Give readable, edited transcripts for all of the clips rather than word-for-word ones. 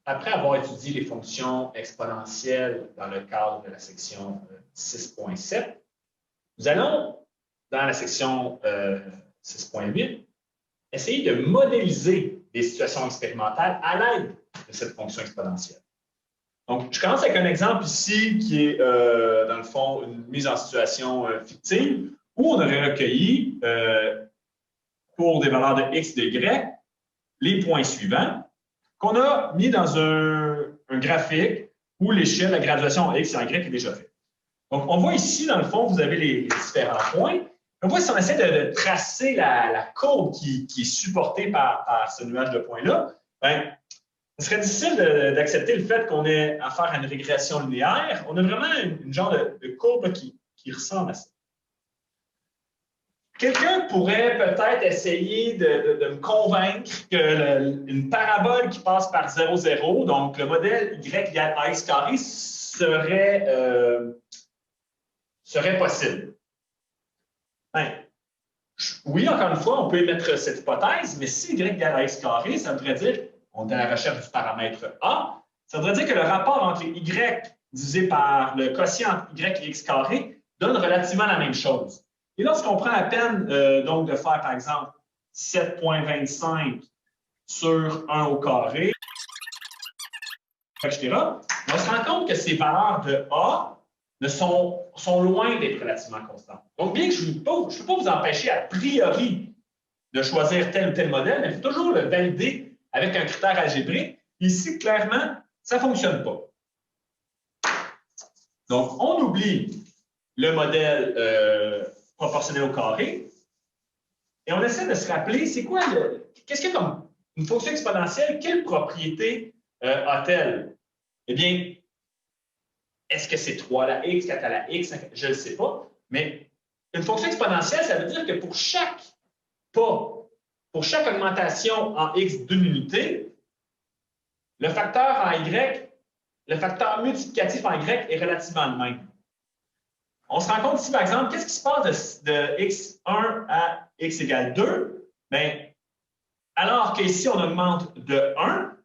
après avoir étudié les fonctions exponentielles dans le cadre de la section 6.7, nous allons, dans la section 6.8, essayer de modéliser des situations expérimentales à l'aide de cette fonction exponentielle. Donc, je commence avec un exemple ici qui est, dans le fond, une mise en situation fictive où on aurait recueilli, pour des valeurs de x et de y, les points suivants qu'on a mis dans un graphique où l'échelle, la graduation en x et en y est déjà faite. Donc, on voit ici, dans le fond, vous avez les différents points. On voit si on essaie de tracer la courbe qui est supportée par ce nuage de points-là, bien, ce serait difficile d'accepter le fait qu'on ait affaire à une régression linéaire. On a vraiment une genre de courbe qui ressemble à ça. Quelqu'un pourrait peut-être essayer de me convaincre qu'une parabole qui passe par 0, 0, donc le modèle y égale ax carré, serait possible. Ben, oui, encore une fois, on peut émettre cette hypothèse, mais si y égale ax carré, ça voudrait dire qu'on est à la recherche du paramètre A, ça voudrait dire que le rapport entre y divisé par le quotient entre y et x carré donne relativement la même chose. Et lorsqu'on prend la peine donc de faire, par exemple, 7,25 sur 1 au carré, etc., on se rend compte que ces valeurs de A sont loin d'être relativement constantes. Donc, bien que je ne peux pas vous empêcher a priori de choisir tel ou tel modèle, mais il faut toujours le valider avec un critère algébrique. Ici, clairement, ça ne fonctionne pas. Donc, on oublie le modèle proportionnel au carré et on essaie de se rappeler, c'est quoi qu'est-ce qu'il y a comme une fonction exponentielle, quelle propriété a-t-elle? Eh bien, est-ce que c'est 3 à la x, 4 à la x? Je ne le sais pas. Mais une fonction exponentielle, ça veut dire que pour chaque pas, pour chaque augmentation en x d'une unité, le facteur en y, le facteur multiplicatif en y est relativement le même. On se rend compte ici, par exemple, qu'est-ce qui se passe de x1 à x égale 2? Bien, alors qu'ici, on augmente de 1,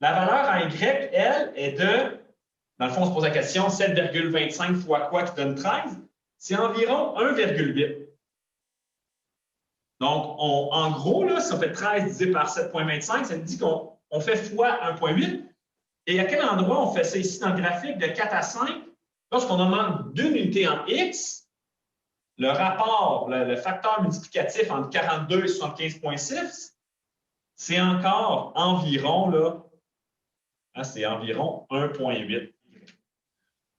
la valeur en y, elle, est de, dans le fond, on se pose la question, 7,25 fois quoi qui donne 13? C'est environ 1,8. Donc, en gros, là, si on fait 13 divisé par 7,25, ça nous dit qu'on fait fois 1,8. Et à quel endroit on fait ça ici dans le graphique de 4 à 5? Lorsqu'on augmente d'une unité en x, le rapport, le facteur multiplicatif entre 42 et 75,6, c'est encore environ, là, hein, c'est environ 1,8.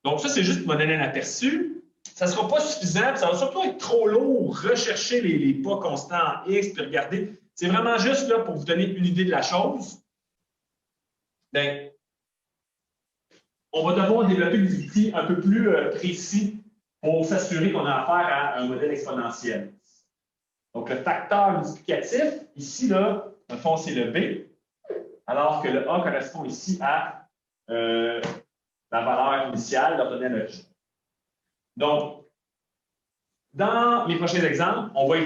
Donc, ça, c'est juste pour me donner un aperçu. Ça ne sera pas suffisant, ça va surtout être trop lourd, rechercher les pas constants en x, puis regarder. C'est vraiment juste là pour vous donner une idée de la chose. Bien, on va devoir développer des outils un peu plus précis pour s'assurer qu'on a affaire à un modèle exponentiel. Donc, le facteur multiplicatif, ici, là, dans le fond, c'est le B, alors que le A correspond ici à la valeur initiale, l'ordonnée analogique. Donc, dans les prochains exemples, on va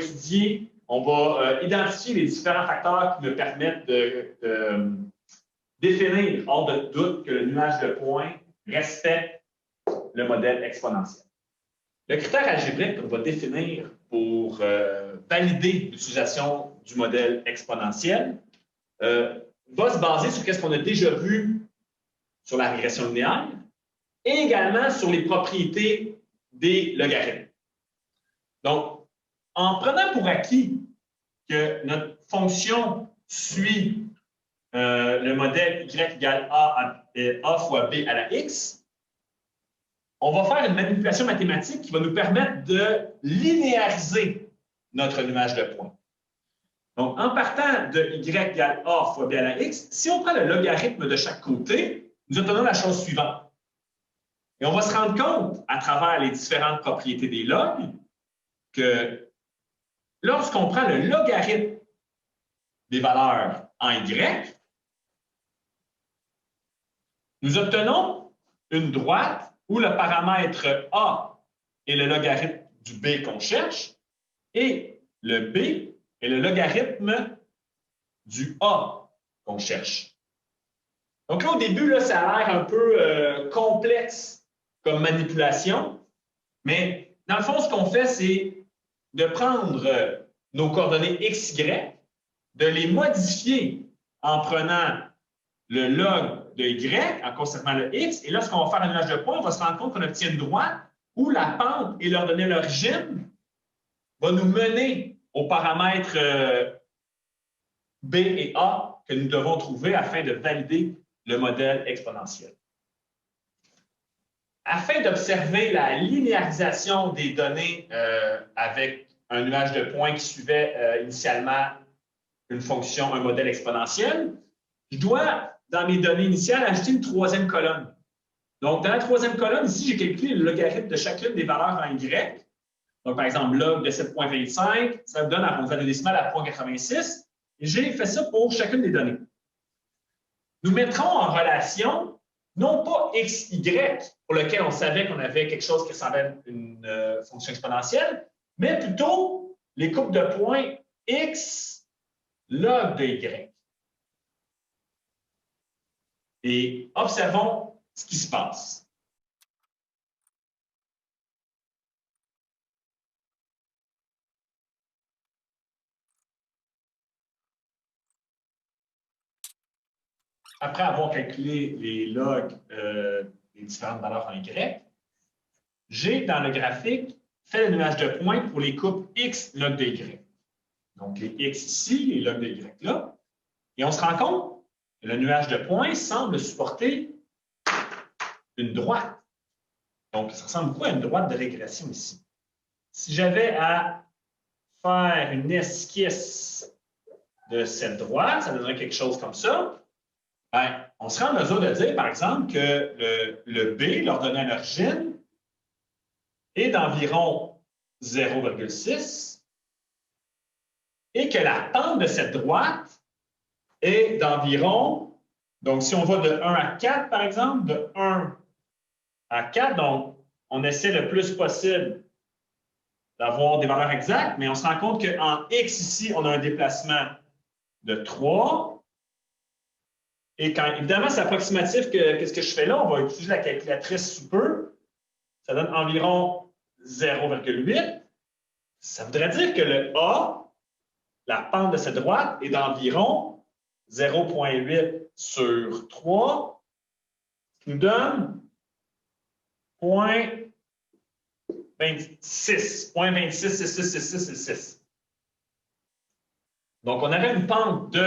identifier les différents facteurs qui me permettent de définir hors de doute que le nuage de points respecte le modèle exponentiel. Le critère algébrique qu'on va définir pour valider l'utilisation du modèle exponentiel va se baser sur ce qu'on a déjà vu sur la régression linéaire et également sur les propriétés des logarithmes. Donc, en prenant pour acquis que notre fonction suit le modèle y égale a fois b à la x, on va faire une manipulation mathématique qui va nous permettre de linéariser notre nuage de points. Donc, en partant de y égale a fois b à la x, si on prend le logarithme de chaque côté, nous obtenons la chose suivante. Et on va se rendre compte, à travers les différentes propriétés des logs, que lorsqu'on prend le logarithme des valeurs en y, nous obtenons une droite où le paramètre a est le logarithme du b qu'on cherche et le b est le logarithme du a qu'on cherche. Donc là, au début, là, ça a l'air un peu complexe comme manipulation, mais dans le fond, ce qu'on fait, c'est de prendre nos coordonnées x, y, de les modifier en prenant le log de y, en conservant le x, et là, ce qu'on va faire un nuage de points, on va se rendre compte qu'on obtient une droite où la pente et l'ordonnée à l'origine va nous mener aux paramètres B et A que nous devons trouver afin de valider le modèle exponentiel. Afin d'observer la linéarisation des données avec un nuage de points qui suivait initialement une fonction, un modèle exponentiel, je dois, dans mes données initiales, ajouter une troisième colonne. Donc, dans la troisième colonne, ici, j'ai calculé le logarithme de chacune des valeurs en Y. Donc, par exemple, log de 7,25, ça me donne en valeur décimale à 0,86. Et j'ai fait ça pour chacune des données. Nous mettrons en relation, non pas x, y, pour lequel on savait qu'on avait quelque chose qui ressemblait à une fonction exponentielle, mais plutôt les couples de points x log de y. Et observons ce qui se passe. Après avoir calculé les logs des différentes valeurs en y, j'ai dans le graphique fait le nuage de points pour les couples x log de y. Donc, les x ici, les logs de y là. Et on se rend compte que le nuage de points semble supporter une droite. Donc, ça ressemble beaucoup à une droite de régression ici. Si j'avais à faire une esquisse de cette droite, ça donnerait quelque chose comme ça. Bien, on serait en mesure de dire, par exemple, que le B, l'ordonnée à l'origine, est d'environ 0,6 et que la pente de cette droite est d'environ, donc si on va de 1 à 4, par exemple, de 1 à 4, donc on essaie le plus possible d'avoir des valeurs exactes, mais on se rend compte qu'en x ici, on a un déplacement de 3. Et quand, évidemment, c'est approximatif qu'est-ce que je fais là, on va utiliser la calculatrice sous peu. Ça donne environ 0,8. Ça voudrait dire que le A, la pente de cette droite, est d'environ 0,8 sur 3, qui nous donne 0,26. Donc, on aurait une pente de, je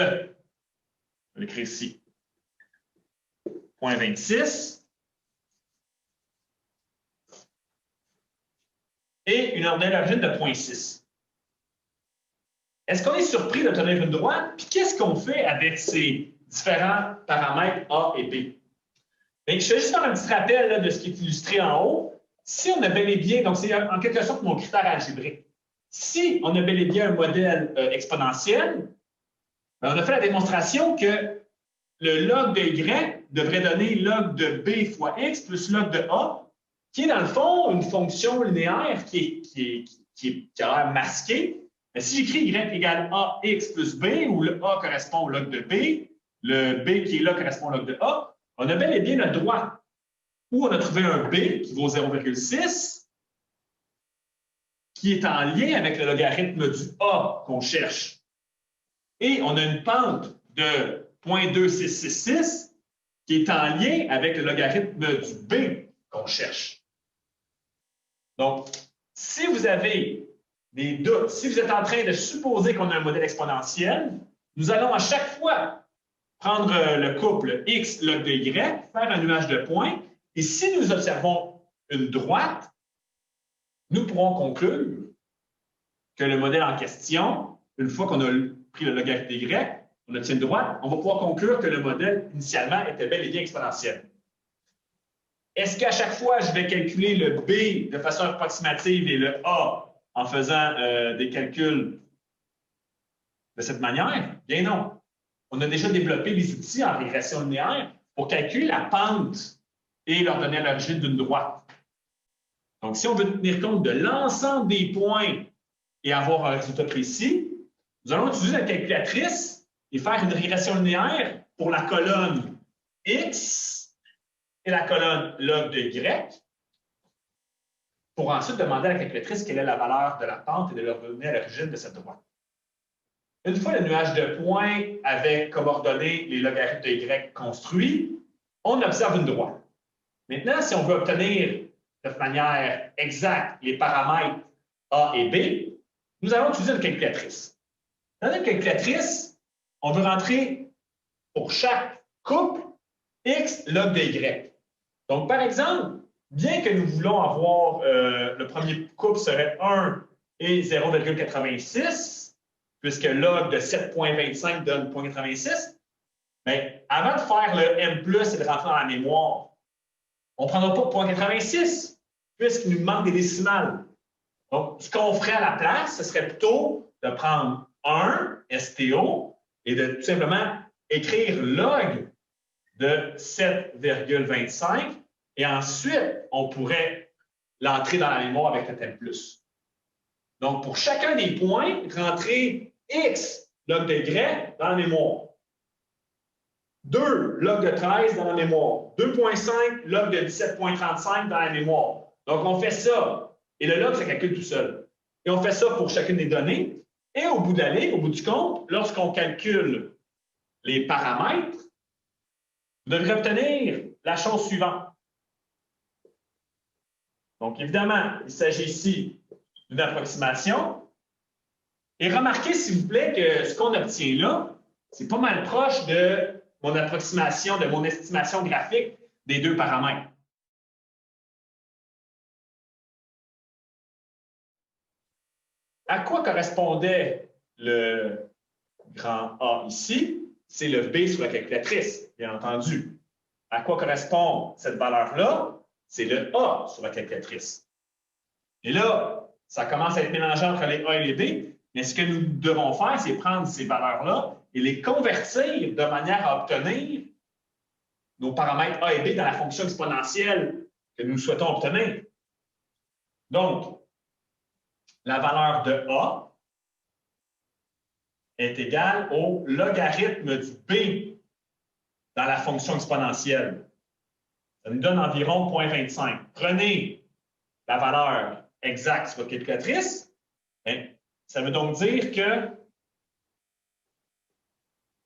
vais l'écrire ici, 0,26 et une ordonnée d'origine de 0,6. Est-ce qu'on est surpris d'obtenir une droite? Puis qu'est-ce qu'on fait avec ces différents paramètres A et B? Bien, je vais juste faire un petit rappel là, de ce qui est illustré en haut. Si on a bel et bien, donc c'est en quelque sorte mon critère algébrique. Si on a bel et bien un modèle exponentiel, bien, on a fait la démonstration que le log de Y devrait donner log de B fois X plus log de A, qui est dans le fond une fonction linéaire qui a l'air masquée. Mais si j'écris Y égale AX plus B, où le A correspond au log de B, le B qui est là correspond au log de A, on a bel et bien notre droite où on a trouvé un B qui vaut 0,6, qui est en lien avec le logarithme du A qu'on cherche. Et on a une pente de 0,2666 qui est en lien avec le logarithme du B qu'on cherche. Donc, si vous avez des doutes, si vous êtes en train de supposer qu'on a un modèle exponentiel, nous allons à chaque fois prendre le couple x log de y, faire un nuage de points, et si nous observons une droite, nous pourrons conclure que le modèle en question, une fois qu'on a pris le logarithme de y, on obtient une droite, on va pouvoir conclure que le modèle initialement était bel et bien exponentiel. Est-ce qu'à chaque fois, je vais calculer le B de façon approximative et le A en faisant des calculs de cette manière? Bien non. On a déjà développé des outils en régression linéaire pour calculer la pente et leur donner l'origine d'une droite. Donc, si on veut tenir compte de l'ensemble des points et avoir un résultat précis, nous allons utiliser la calculatrice et faire une régression linéaire pour la colonne X et la colonne log de Y, pour ensuite demander à la calculatrice quelle est la valeur de la pente et de le revenir à l'origine de cette droite. Une fois le nuage de points avec comme ordonnées les logarithmes de Y construits, on observe une droite. Maintenant, si on veut obtenir de manière exacte les paramètres A et B, nous allons utiliser une calculatrice. Dans une calculatrice, on veut rentrer pour chaque couple X log de Y. Donc, par exemple, bien que nous voulons avoir le premier couple serait 1 et 0,86, puisque log de 7,25 donne 0,86, mais avant de faire le M+, et de rentrer dans la mémoire, on ne prendra pas 0,86, puisqu'il nous manque des décimales. Donc, ce qu'on ferait à la place, ce serait plutôt de prendre 1, STO, et de tout simplement écrire log de 7,25, et ensuite, on pourrait l'entrer dans la mémoire avec le thème plus. Donc, pour chacun des points, rentrer X log de Y dans la mémoire. 2 log de 13 dans la mémoire. 2,5 log de 17,35 dans la mémoire. Donc, on fait ça. Et le log se calcule tout seul. Et on fait ça pour chacune des données. Et au bout de la ligne, au bout du compte, lorsqu'on calcule les paramètres, vous devrez obtenir la chose suivante. Donc, évidemment, il s'agit ici d'une approximation. Et remarquez, s'il vous plaît, que ce qu'on obtient là, c'est pas mal proche de mon approximation, de mon estimation graphique des deux paramètres. À quoi correspondait le grand A ici? C'est le B sur la calculatrice, bien entendu. À quoi correspond cette valeur-là? C'est le A sur la calculatrice. Et là, ça commence à être mélangé entre les A et les B, mais ce que nous devons faire, c'est prendre ces valeurs-là et les convertir de manière à obtenir nos paramètres A et B dans la fonction exponentielle que nous souhaitons obtenir. Donc, la valeur de A est égale au logarithme du B dans la fonction exponentielle. Ça nous donne environ 0,25. Prenez la valeur exacte sur votre calculatrice. Ça veut donc dire que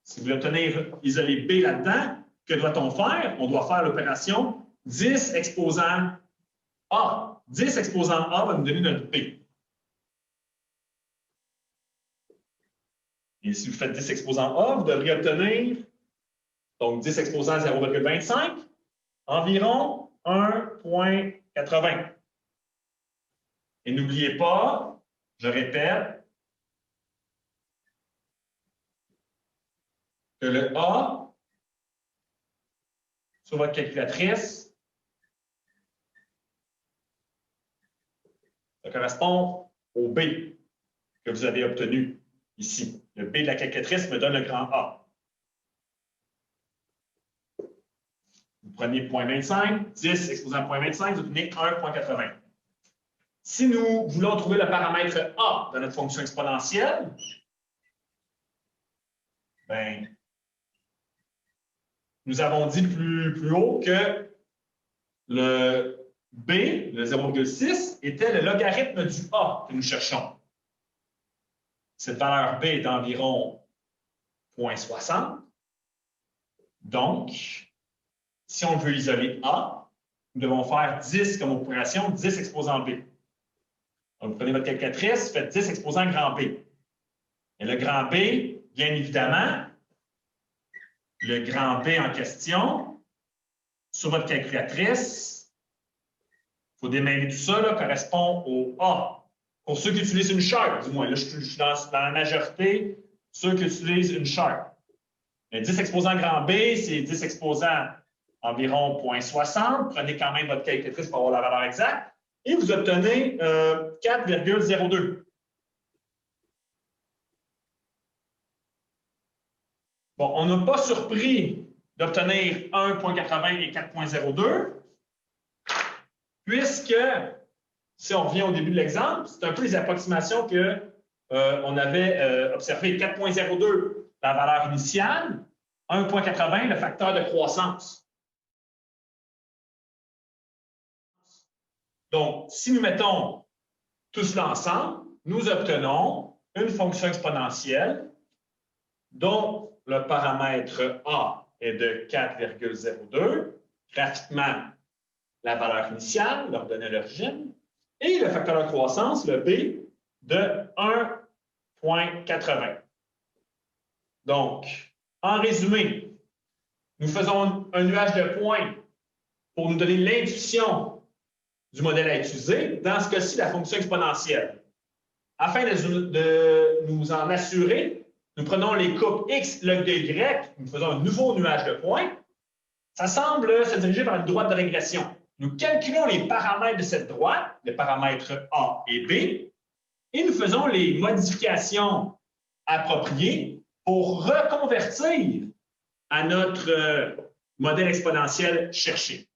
si vous voulez obtenir isolé B là-dedans, que doit-on faire? On doit faire l'opération 10 exposant A. 10 exposant A va nous donner notre B. Et si vous faites 10 exposant A, vous devriez obtenir donc 10 exposant 0,25, environ 1,80. Et n'oubliez pas, je répète, que le A sur votre calculatrice, ça correspond au B que vous avez obtenu ici. Le B de la calculatrice me donne le grand A. Vous prenez 0,25, 10 exposant 0,25, vous obtenez 1,80. Si nous voulons trouver le paramètre A de notre fonction exponentielle, ben, nous avons dit plus haut que le B, le 0,6, était le logarithme du A que nous cherchons. Cette valeur B est d'environ 0,60. Donc, si on veut isoler A, nous devons faire 10 comme opération, 10 exposant B. Donc, vous prenez votre calculatrice, faites 10 exposant grand B. Et le grand B, bien évidemment, le grand B en question, sur votre calculatrice, il faut démêler tout ça, là, correspond au A. Pour ceux qui utilisent une charte, du moins, là, je suis dans la majorité, ceux qui utilisent une charte. Le 10 exposant grand B, c'est 10 exposant environ 0,60. Prenez quand même votre calculatrice pour avoir la valeur exacte. Et vous obtenez 4,02. Bon, on n'a pas surpris d'obtenir 1,80 et 4,02, puisque, si on revient au début de l'exemple, c'est un peu les approximations qu'on avait observées. 4,02, la valeur initiale, 1,80, le facteur de croissance. Donc, si nous mettons tout cela ensemble, nous obtenons une fonction exponentielle dont le paramètre A est de 4,02, graphiquement la valeur initiale, l'ordonnée à l'origine, et le facteur de croissance, le B, de 1,80. Donc, en résumé, nous faisons un nuage de points pour nous donner l'intuition du modèle à utiliser, dans ce cas-ci, la fonction exponentielle. Afin de nous en assurer, nous prenons les coupes x log de y, nous faisons un nouveau nuage de points. Ça semble se diriger vers une droite de régression. Nous calculons les paramètres de cette droite, les paramètres A et B, et nous faisons les modifications appropriées pour reconvertir à notre modèle exponentiel cherché.